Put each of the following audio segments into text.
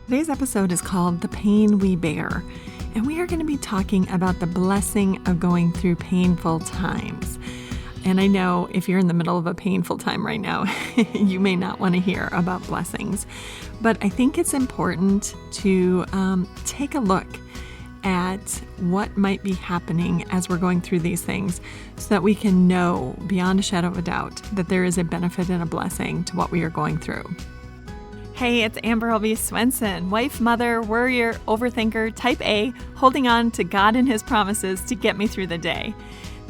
Today's episode is called The Pain We Bear, and we are going to be talking about the blessing of going through painful times. And I know if you're in the middle of a painful time right now, you may not want to hear about blessings, but I think it's important to take a look at what might be happening as we're going through these things so that we can know beyond a shadow of a doubt that there is a benefit and a blessing to what we are going through. Hey, it's Albee Swenson, wife, mother, worrier, overthinker, type A, holding on to God and His promises to get me through the day.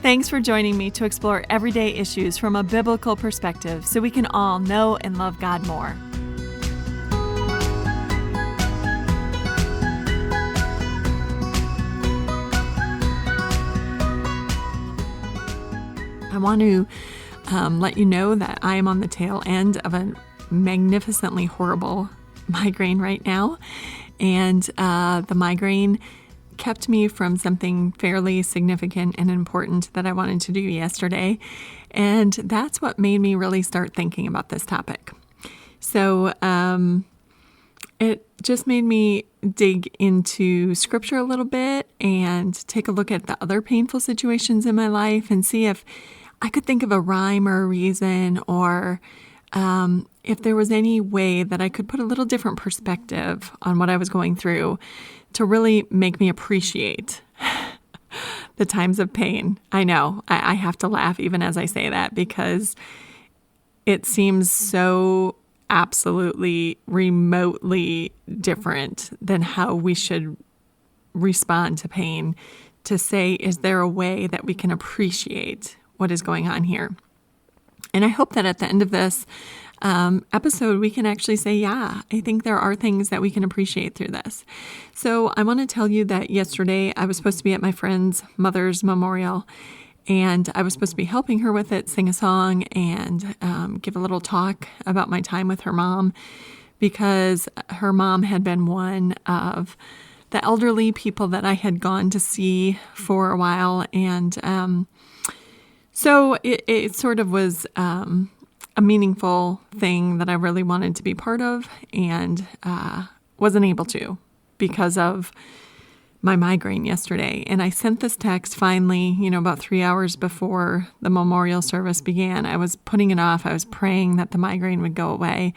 Thanks for joining me to explore everyday issues from a biblical perspective so we can all know and love God more. I want to let you know that I am on the tail end of a magnificently horrible migraine right now. And the migraine kept me from something fairly significant and important that I wanted to do yesterday. And that's what made me really start thinking about this topic. So it just made me dig into scripture a little bit and take a look at the other painful situations in my life and see if I could think of a rhyme or a reason, or if there was any way that I could put a little different perspective on what I was going through to really make me appreciate the times of pain. I know, I have to laugh even as I say that because it seems so absolutely remotely different than how we should respond to pain, to say, is there a way that we can appreciate what is going on here? And I hope that at the end of this episode, we can actually say, yeah, I think there are things that we can appreciate through this. So I want to tell you that yesterday I was supposed to be at my friend's mother's memorial, and I was supposed to be helping her with it, sing a song, and give a little talk about my time with her mom, because her mom had been one of the elderly people that I had gone to see for a while. And so it sort of was a meaningful thing that I really wanted to be part of, and wasn't able to because of my migraine yesterday. And I sent this text finally, about 3 hours before the memorial service began. I was putting it off. I was praying that the migraine would go away.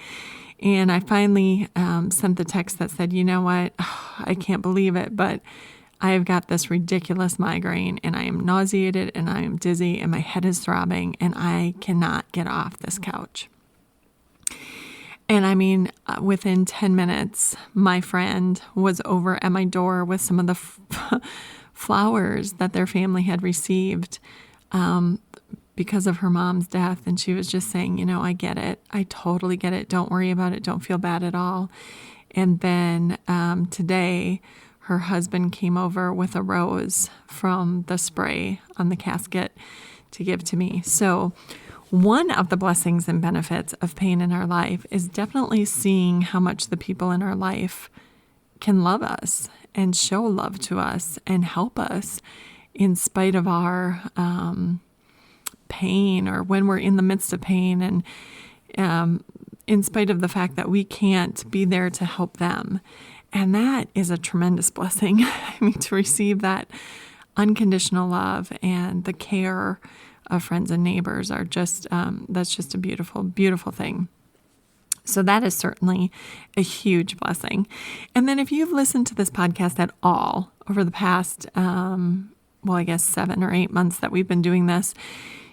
And I finally sent the text that said, you know what, I can't believe it, but I've got this ridiculous migraine, and I am nauseated, and I am dizzy, and my head is throbbing, and I cannot get off this couch. And I mean, within 10 minutes, my friend was over at my door with some of the flowers that their family had received because of her mom's death. And she was just saying, I get it. I totally get it. Don't worry about it. Don't feel bad at all. And then today, her husband came over with a rose from the spray on the casket to give to me. So one of the blessings and benefits of pain in our life is definitely seeing how much the people in our life can love us and show love to us and help us in spite of our pain, or when we're in the midst of pain, and in spite of the fact that we can't be there to help them. And that is a tremendous blessing. I mean, to receive that unconditional love and the care of friends and neighbors are just, that's just a beautiful, beautiful thing. So that is certainly a huge blessing. And then if you've listened to this podcast at all over the past, 7 or 8 months that we've been doing this,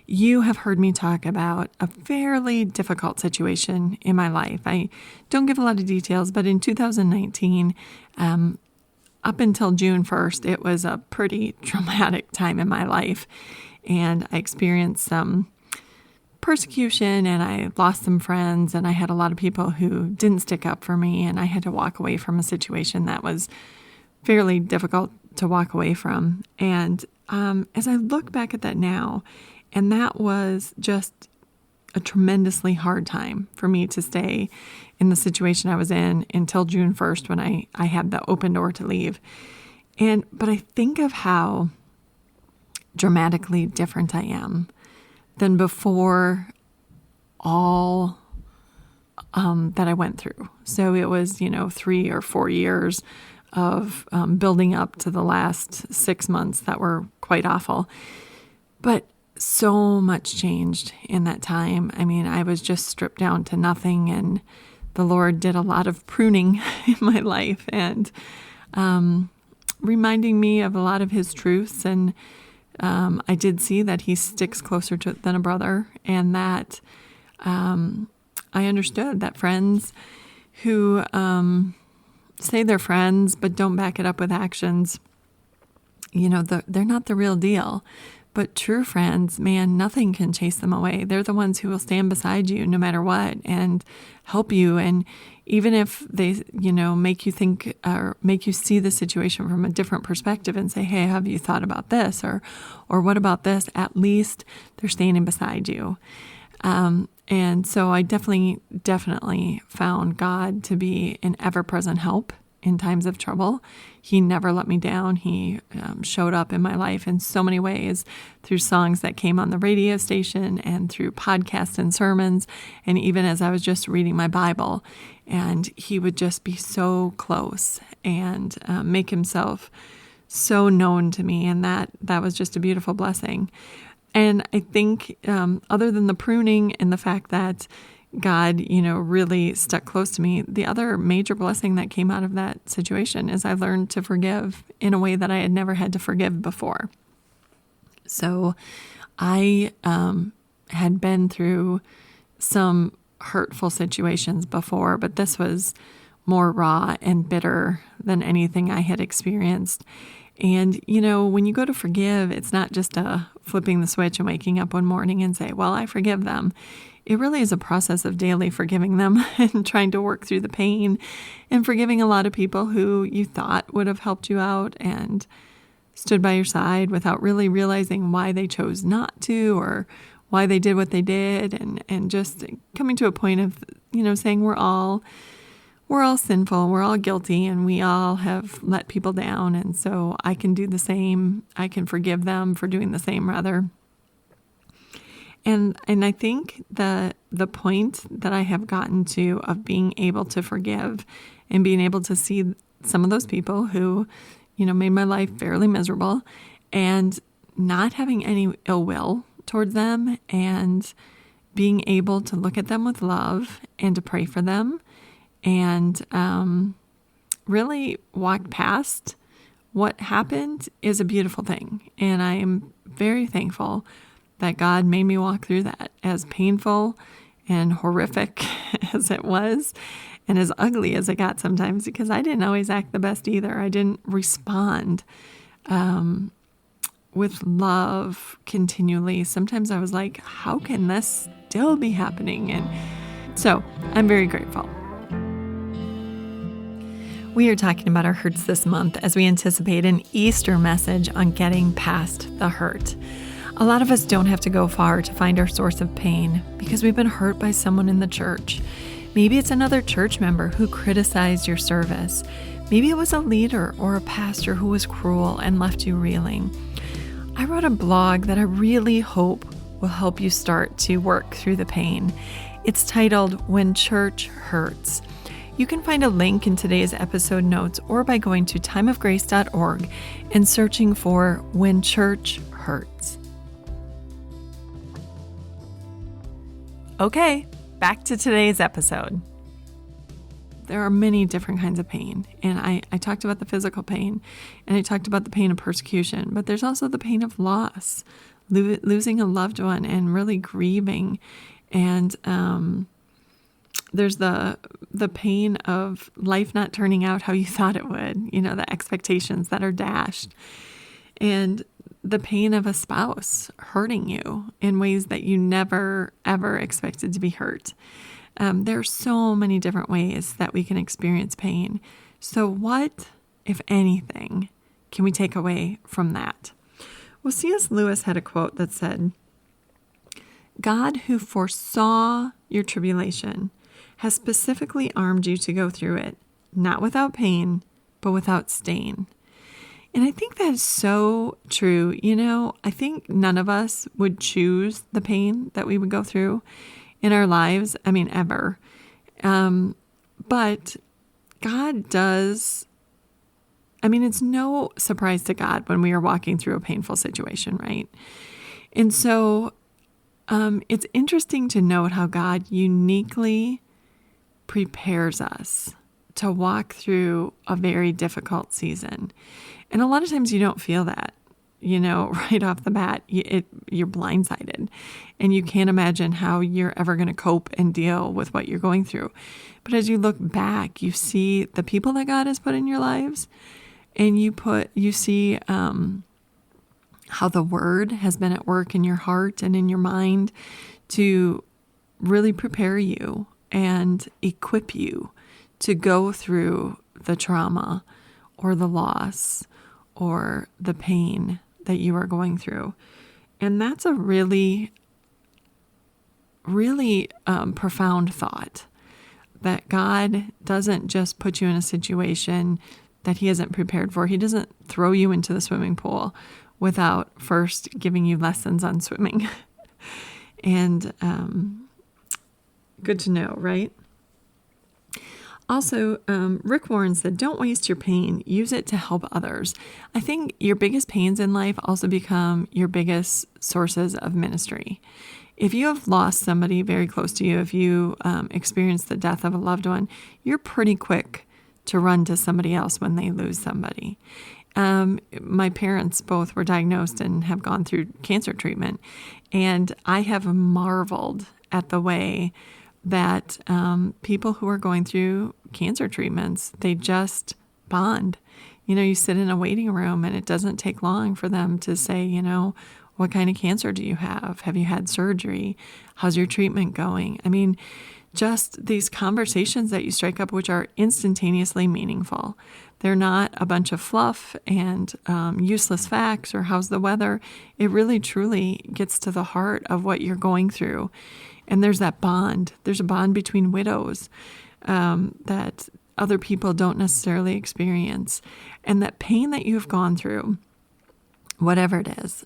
you have heard me talk about a fairly difficult situation in my life. I don't give a lot of details, but in 2019, up until June 1st, it was a pretty traumatic time in my life. And I experienced some persecution, and I lost some friends, and I had a lot of people who didn't stick up for me, and I had to walk away from a situation that was fairly difficult to walk away from. And as I look back at that now, and that was just a tremendously hard time for me to stay in the situation I was in until June 1st when I had the open door to leave. But I think of how dramatically different I am than before all that I went through. So it was, 3 or 4 years of building up to the last 6 months that were quite awful. But so much changed in that time. I mean, I was just stripped down to nothing, and the Lord did a lot of pruning in my life and reminding me of a lot of his truths. And I did see that he sticks closer than a brother, and that I understood that friends who say they're friends but don't back it up with actions, they're not the real deal. But true friends, man, nothing can chase them away. They're the ones who will stand beside you no matter what and help you. And even if they, make you think or make you see the situation from a different perspective and say, hey, have you thought about this? Or what about this? At least they're standing beside you. And so I definitely found God to be an ever-present help in times of trouble. He never let me down. He showed up in my life in so many ways, through songs that came on the radio station and through podcasts and sermons, and even as I was just reading my Bible. And he would just be so close and make himself so known to me, and that was just a beautiful blessing. And I think other than the pruning and the fact that God, really stuck close to me, the other major blessing that came out of that situation is I learned to forgive in a way that I had never had to forgive before. So I had been through some hurtful situations before, but this was more raw and bitter than anything I had experienced. And, when you go to forgive, it's not just flipping the switch and waking up one morning and say, well, I forgive them. It really is a process of daily forgiving them and trying to work through the pain and forgiving a lot of people who you thought would have helped you out and stood by your side without really realizing why they chose not to or why they did what they did, and just coming to a point of, saying we're all sinful, we're all guilty, and we all have let people down. And so I can do the same. I can forgive them for doing the same, rather. And I think the point that I have gotten to of being able to forgive and being able to see some of those people who, made my life fairly miserable, and not having any ill will towards them, and being able to look at them with love and to pray for them, and really walk past what happened is a beautiful thing. And I am very thankful that God made me walk through that, as painful and horrific as it was, and as ugly as it got sometimes, because I didn't always act the best either. I didn't respond with love continually. Sometimes I was like, how can this still be happening? And so I'm very grateful. We are talking about our hurts this month as we anticipate an Easter message on getting past the hurt. A lot of us don't have to go far to find our source of pain because we've been hurt by someone in the church. Maybe it's another church member who criticized your service. Maybe it was a leader or a pastor who was cruel and left you reeling. I wrote a blog that I really hope will help you start to work through the pain. It's titled When Church Hurts. You can find a link in today's episode notes or by going to timeofgrace.org and searching for When Church Hurts. Okay, back to today's episode. There are many different kinds of pain, and I talked about the physical pain, and I talked about the pain of persecution, but there's also the pain of loss, losing a loved one and really grieving, and there's the pain of life not turning out how you thought it would, the expectations that are dashed, and the pain of a spouse hurting you in ways that you never, ever expected to be hurt. There are so many different ways that we can experience pain. So what, if anything, can we take away from that? Well, C.S. Lewis had a quote that said, God who foresaw your tribulation has specifically armed you to go through it, not without pain, but without stain. And I think that is so true. I think none of us would choose the pain that we would go through in our lives. I mean, ever. But God does, it's no surprise to God when we are walking through a painful situation, right? And so it's interesting to note how God uniquely prepares us to walk through a very difficult season. And a lot of times you don't feel that, right off the bat. You're blindsided and you can't imagine how you're ever going to cope and deal with what you're going through. But as you look back, you see the people that God has put in your lives, and you see how the Word has been at work in your heart and in your mind to really prepare you and equip you to go through the trauma or the loss or the pain that you are going through. And that's a really, really profound thought, that God doesn't just put you in a situation that He isn't prepared for. He doesn't throw you into the swimming pool without first giving you lessons on swimming. And good to know, right? Also, Rick Warren said, don't waste your pain. Use it to help others. I think your biggest pains in life also become your biggest sources of ministry. If you have lost somebody very close to you, if you experience the death of a loved one, you're pretty quick to run to somebody else when they lose somebody. My parents both were diagnosed and have gone through cancer treatment, and I have marveled at the way that people who are going through cancer treatments, they just bond. You sit in a waiting room and it doesn't take long for them to say, what kind of cancer do you have? Have you had surgery? How's your treatment going? Just these conversations that you strike up, which are instantaneously meaningful. They're not a bunch of fluff and useless facts or how's the weather. It really, truly gets to the heart of what you're going through. And there's that bond. There's a bond between widows that other people don't necessarily experience. And that pain that you've gone through, whatever it is,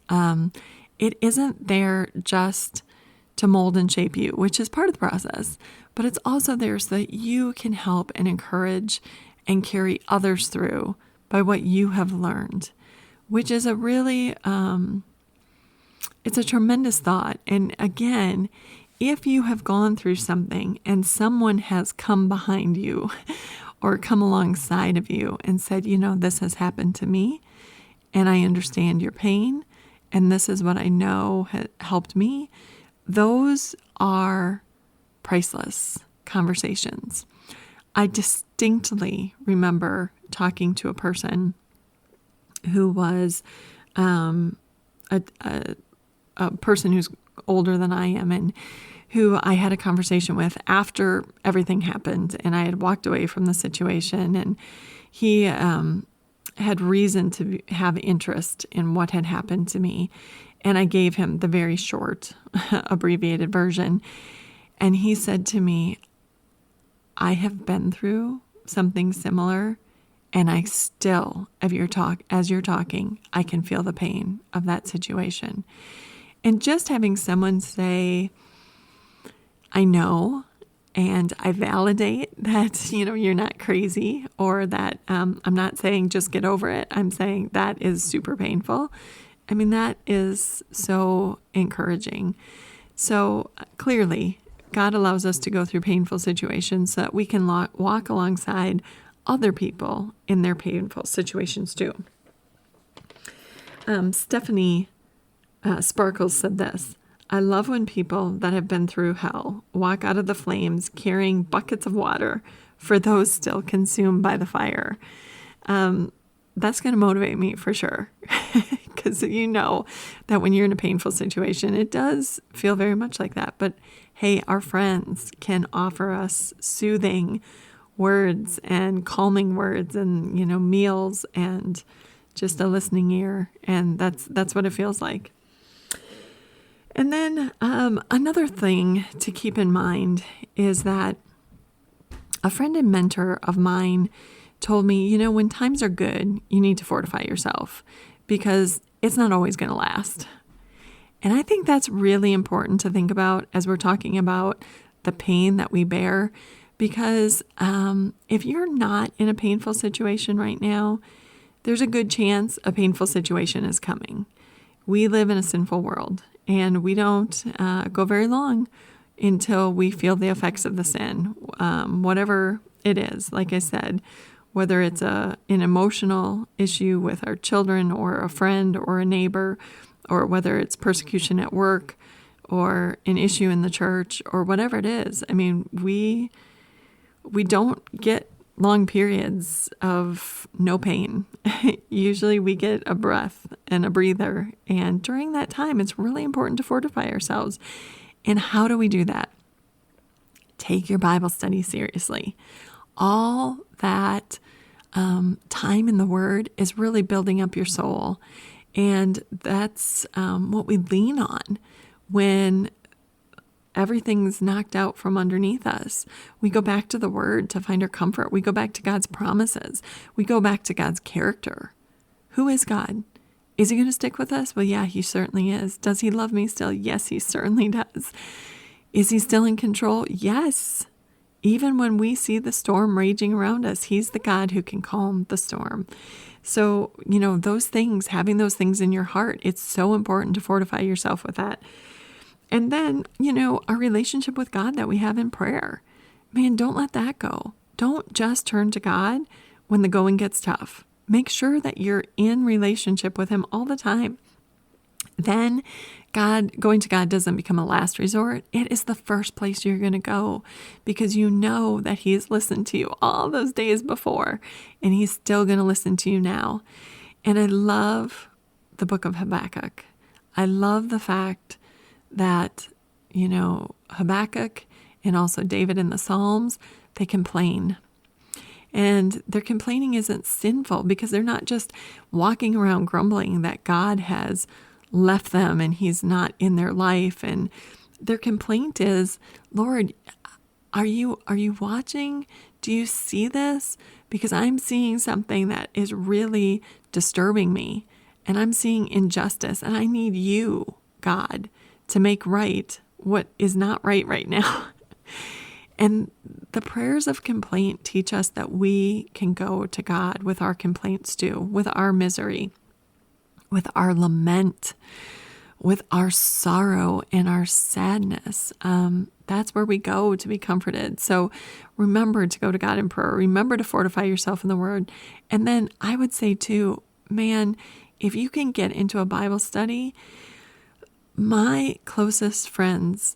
it isn't there just to mold and shape you, which is part of the process, but it's also there so that you can help and encourage and carry others through by what you have learned, which is a really, it's a tremendous thought. And again, if you have gone through something and someone has come behind you or come alongside of you and said, this has happened to me and I understand your pain and this is what I know helped me, those are priceless conversations. I distinctly remember talking to a person who was a person who's older than I am and who I had a conversation with after everything happened and I had walked away from the situation, and he had reason to have interest in what had happened to me. And I gave him the very short, abbreviated version. And he said to me, I have been through something similar, and I still, as you're talking, I can feel the pain of that situation. And just having someone say, I know, and I validate that, you're not crazy, or that I'm not saying just get over it. I'm saying that is super painful. That is so encouraging. So clearly, God allows us to go through painful situations so that we can walk alongside other people in their painful situations too. Stephanie Sparkles said this: I love when people that have been through hell walk out of the flames carrying buckets of water for those still consumed by the fire. That's going to motivate me for sure, because that when you're in a painful situation, it does feel very much like that. But hey, our friends can offer us soothing words and calming words and, meals and just a listening ear. And that's what it feels like. And then another thing to keep in mind is that a friend and mentor of mine told me, when times are good, you need to fortify yourself because it's not always going to last. And I think that's really important to think about as we're talking about the pain that we bear, Because if you're not in a painful situation right now, there's a good chance a painful situation is coming. We live in a sinful world, and we don't go very long until we feel the effects of the sin, whatever it is. Like I said, whether it's an emotional issue with our children or a friend or a neighbor, or whether it's persecution at work or an issue in the church or whatever it is. I mean, we don't get long periods of no pain. Usually we get a breath and a breather. And during that time, it's really important to fortify ourselves. And how do we do that? Take your Bible study seriously. All that time in the Word is really building up your soul. And that's what we lean on when everything's knocked out from underneath us. We go back to the Word to find our comfort. We go back to God's promises. We go back to God's character. Who is God? Is he going to stick with us? Well, yeah, he certainly is. Does he love me still? Yes, he certainly does. Is he still in control? Yes. Even when we see the storm raging around us, he's the God who can calm the storm. So, those things, having those things in your heart, it's so important to fortify yourself with that. And then, our relationship with God that we have in prayer. Man, don't let that go. Don't just turn to God when the going gets tough. Make sure that you're in relationship with him all the time. Then going to God doesn't become a last resort. It is the first place you're going to go because you know that he's listened to you all those days before, and he's still going to listen to you now. And I love the book of Habakkuk. I love the fact that, Habakkuk and also David in the Psalms, they complain. And their complaining isn't sinful because they're not just walking around grumbling that God has left them and he's not in their life. And their complaint is, Lord, are you watching? Do you see this? Because I'm seeing something that is really disturbing me, and I'm seeing injustice, and I need you, God, to make right what is not right now. And the prayers of complaint teach us that we can go to God with our complaints too, with our misery, with our lament, with our sorrow and our sadness. That's where we go to be comforted. So remember to go to God in prayer. Remember to fortify yourself in the Word. And then I would say too, man, if you can get into a Bible study, my closest friends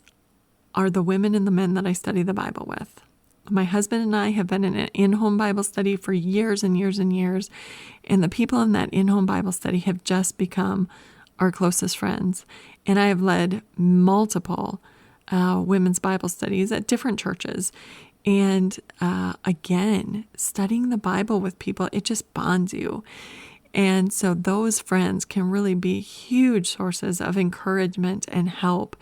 are the women and the men that I study the Bible with. My husband and I have been in an in-home Bible study for years and years and years. And the people in that in-home Bible study have just become our closest friends. And I have led multiple women's Bible studies at different churches. And again, studying the Bible with people, it just bonds you. And so those friends can really be huge sources of encouragement and help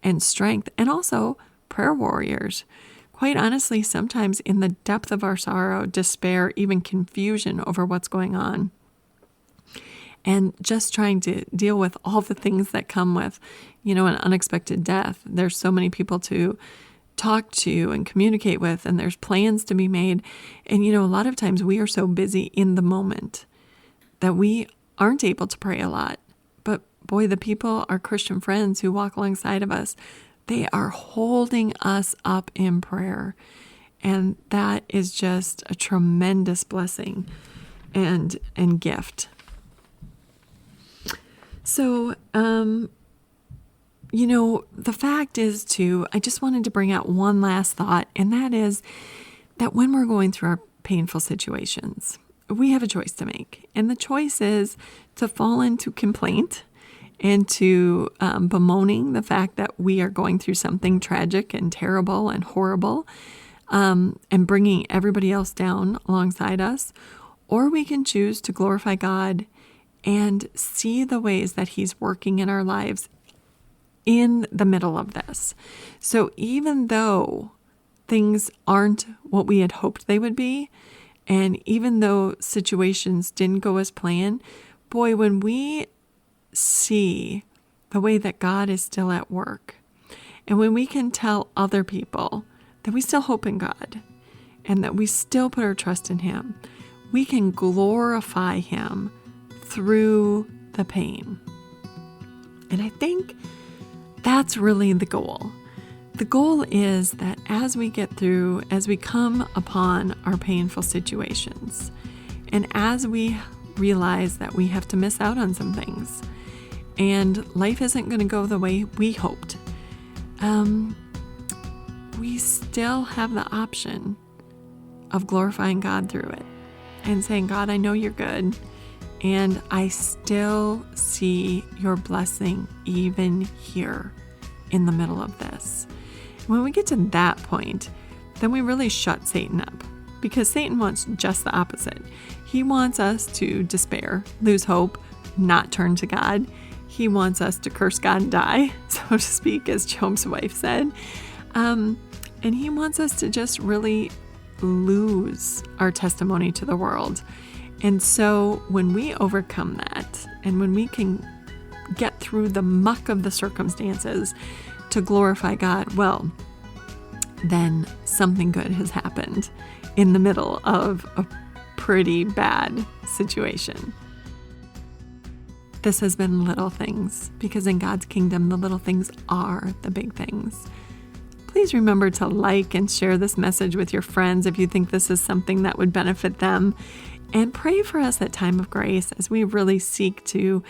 and strength, and also prayer warriors. Quite honestly, sometimes in the depth of our sorrow, despair, even confusion over what's going on, and just trying to deal with all the things that come with, an unexpected death. There's so many people to talk to and communicate with, and there's plans to be made. And, a lot of times we are so busy in the moment that we aren't able to pray a lot. But boy, the people, our Christian friends who walk alongside of us, they are holding us up in prayer. And that is just a tremendous blessing and gift. So, the fact is too, I just wanted to bring out one last thought, and that is that when we're going through our painful situations, we have a choice to make. And the choice is to fall into complaint and to bemoaning the fact that we are going through something tragic and terrible and horrible, and bringing everybody else down alongside us. Or we can choose to glorify God and see the ways that he's working in our lives in the middle of this. So even though things aren't what we had hoped they would be, and even though situations didn't go as planned, boy, when we see the way that God is still at work, and when we can tell other people that we still hope in God and that we still put our trust in Him, we can glorify Him through the pain. And I think that's really the goal. The goal is that as we get through, as we come upon our painful situations, and as we realize that we have to miss out on some things, and life isn't going to go the way we hoped, we still have the option of glorifying God through it and saying, God, I know you're good, and I still see your blessing even here in the middle of this. When we get to that point, then we really shut Satan up, because Satan wants just the opposite. He wants us to despair, lose hope, not turn to God. He wants us to curse God and die, so to speak, as Job's wife said. And he wants us to just really lose our testimony to the world. And so when we overcome that, and when we can get through the muck of the circumstances to glorify God, well, then something good has happened in the middle of a pretty bad situation. This has been Little Things, because in God's kingdom, the little things are the big things. Please remember to like and share this message with your friends if you think this is something that would benefit them. And pray for us at Time of Grace as we really seek to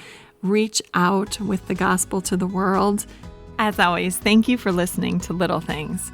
reach out with the gospel to the world. As always, thank you for listening to Little Things.